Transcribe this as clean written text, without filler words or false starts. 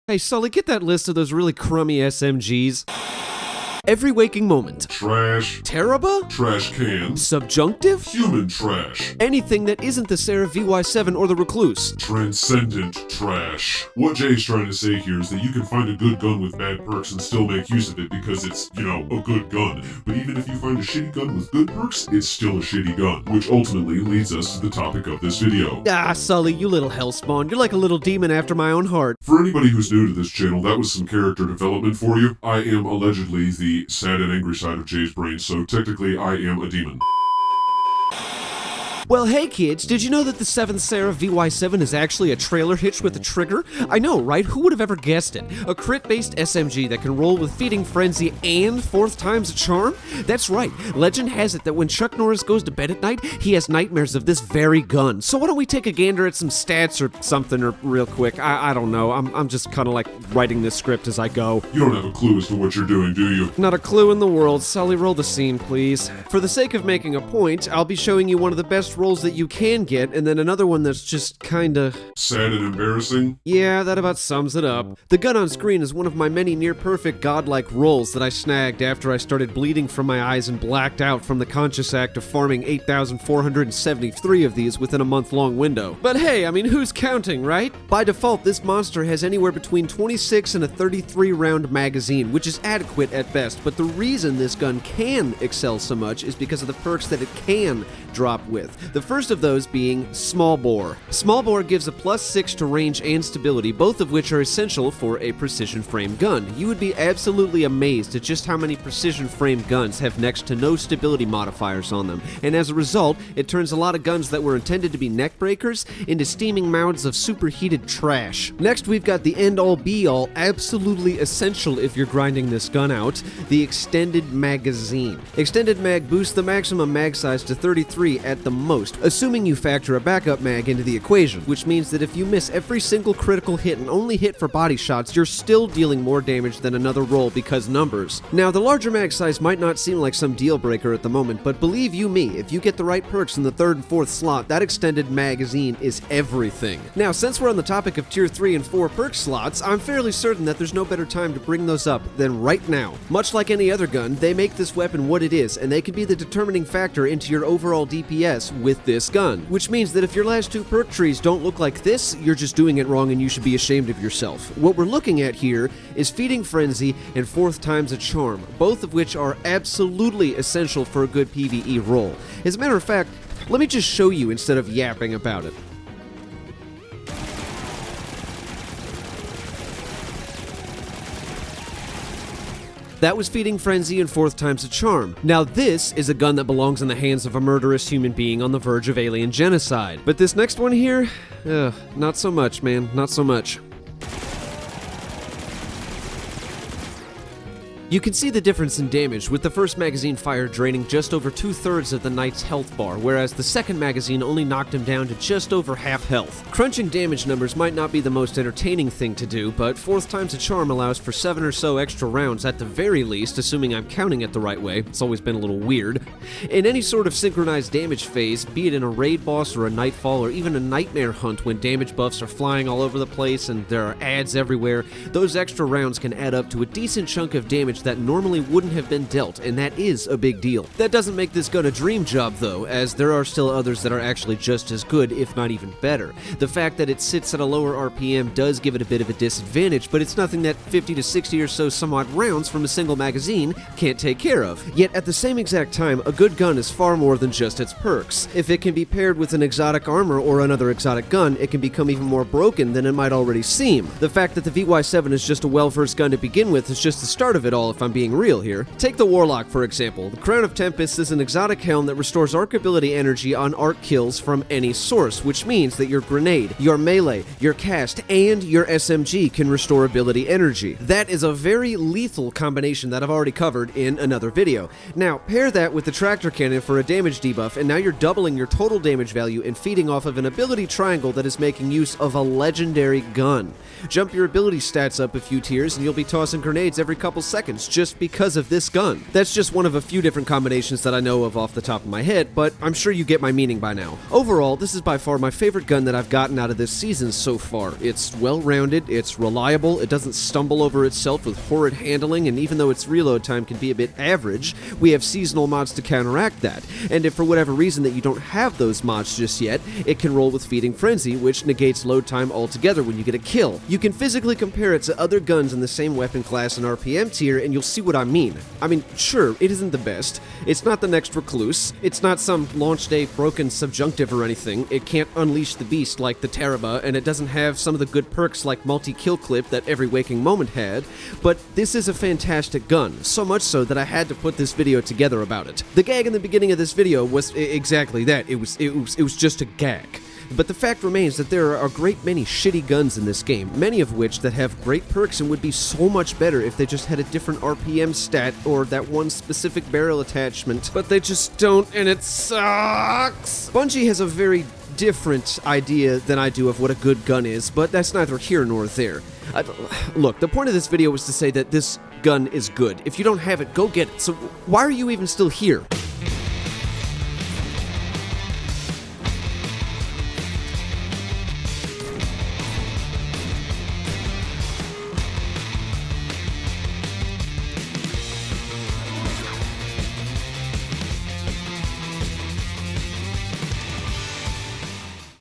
Hey, Sully, get that list of those really crummy SMGs. Every waking moment. Trash. Terrible? Trash cans. Subjunctive? Human trash. Anything that isn't the Seraph VY-7 or the Recluse. Transcendent trash. What Jay's trying to say here is that you can find a good gun with bad perks and still make use of it because it's, a good gun. But even if you find a shitty gun with good perks, it's still a shitty gun. Which ultimately leads us to the topic of this video. Ah, Sully, you little hellspawn. You're like a little demon after my own heart. For anybody who's new to this channel, that was some character development for you. I am allegedly the sad and angry side of Jay's brain, so technically I am a demon. Well, hey kids, did you know that the Seventh Seraph VY-7 is actually a trailer hitch with a trigger? I know, right? Who would have ever guessed it? A crit-based SMG that can roll with Feeding Frenzy and fourth time's a charm? That's right, legend has it that when Chuck Norris goes to bed at night, he has nightmares of this very gun. So why don't we take a gander at some stats or something real quick? I don't know, I'm just kind of like writing this script as I go. You don't have a clue as to what you're doing, do you? Not a clue in the world. Sully, roll the scene, please. For the sake of making a point, I'll be showing you one of the best rolls that you can get, and then another one that's just kinda sad and embarrassing? Yeah, that about sums it up. The gun on screen is one of my many near-perfect godlike rolls that I snagged after I started bleeding from my eyes and blacked out from the conscious act of farming 8,473 of these within a month-long window. But hey, I mean, who's counting, right? By default, this monster has anywhere between 26 and a 33-round magazine, which is adequate at best, but the reason this gun can excel so much is because of the perks that it can drop with. The first of those being Small Bore. Small Bore gives a +6 to range and stability, both of which are essential for a precision frame gun. You would be absolutely amazed at just how many precision frame guns have next to no stability modifiers on them, and as a result, it turns a lot of guns that were intended to be neck breakers into steaming mounds of superheated trash. Next, we've got the end-all be-all, absolutely essential if you're grinding this gun out, the Extended Magazine. Extended Mag boosts the maximum mag size to 33 at the most, assuming you factor a backup mag into the equation, which means that if you miss every single critical hit and only hit for body shots, you're still dealing more damage than another roll because numbers. Now, the larger mag size might not seem like some deal breaker at the moment, but believe you me, if you get the right perks in the 3rd and 4th slot, that Extended Magazine is everything. Now, since we're on the topic of tier 3 and 4 perk slots, I'm fairly certain that there's no better time to bring those up than right now. Much like any other gun, they make this weapon what it is, and they can be the determining factor into your overall DPS with this gun, which means that if your last 2 perk trees don't look like this, you're just doing it wrong and you should be ashamed of yourself. What we're looking at here is Feeding Frenzy and fourth time's a charm, both of which are absolutely essential for a good PvE roll. As a matter of fact, let me just show you instead of yapping about it. That was Feeding Frenzy and fourth time's a charm. Now this is a gun that belongs in the hands of a murderous human being on the verge of alien genocide. But this next one here, not so much, man, not so much. You can see the difference in damage, with the first magazine fire draining just over 2/3 of the knight's health bar, whereas the second magazine only knocked him down to just over half health. Crunching damage numbers might not be the most entertaining thing to do, but fourth time's a charm allows for 7 or so extra rounds at the very least, assuming I'm counting it the right way. It's always been a little weird. In any sort of synchronized damage phase, be it in a raid boss or a nightfall or even a nightmare hunt when damage buffs are flying all over the place and there are ads everywhere, those extra rounds can add up to a decent chunk of damage that normally wouldn't have been dealt, and that is a big deal. That doesn't make this gun a dream job though, as there are still others that are actually just as good, if not even better. The fact that it sits at a lower RPM does give it a bit of a disadvantage, but it's nothing that 50 to 60 or so somewhat rounds from a single magazine can't take care of. Yet at the same exact time, a good gun is far more than just its perks. If it can be paired with an exotic armor or another exotic gun, it can become even more broken than it might already seem. The fact that the VY-7 is just a well-versed gun to begin with is just the start of it all, if I'm being real here. Take the Warlock, for example. The Crown of Tempests is an exotic helm that restores arc ability energy on arc kills from any source, which means that your grenade, your melee, your cast, and your SMG can restore ability energy. That is a very lethal combination that I've already covered in another video. Now, pair that with the tractor cannon for a damage debuff, and now you're doubling your total damage value and feeding off of an ability triangle that is making use of a legendary gun. Jump your ability stats up a few tiers and you'll be tossing grenades every couple seconds. seconds just because of this gun. That's just one of a few different combinations that I know of off the top of my head, but I'm sure you get my meaning by now. Overall, this is by far my favorite gun that I've gotten out of this season so far. It's well-rounded, it's reliable, it doesn't stumble over itself with horrid handling, and even though its reload time can be a bit average, we have seasonal mods to counteract that. And if for whatever reason that you don't have those mods just yet, it can roll with Feeding Frenzy, which negates load time altogether when you get a kill. You can physically compare it to other guns in the same weapon class and RPM tier, and you'll see what I mean. I mean, sure, it isn't the best. It's not the next Recluse. It's not some launch day broken subjunctive or anything. It can't unleash the beast like the Taraba, and it doesn't have some of the good perks like multi-kill clip that Every Waking Moment had, but this is a fantastic gun, so much so that I had to put this video together about it. The gag in the beginning of this video was exactly that. It was just a gag. But the fact remains that there are a great many shitty guns in this game, many of which that have great perks and would be so much better if they just had a different RPM stat or that one specific barrel attachment, but they just don't, and it sucks! Bungie has a very different idea than I do of what a good gun is, but that's neither here nor there. Look, the point of this video was to say that this gun is good. If you don't have it, go get it. So why are you even still here?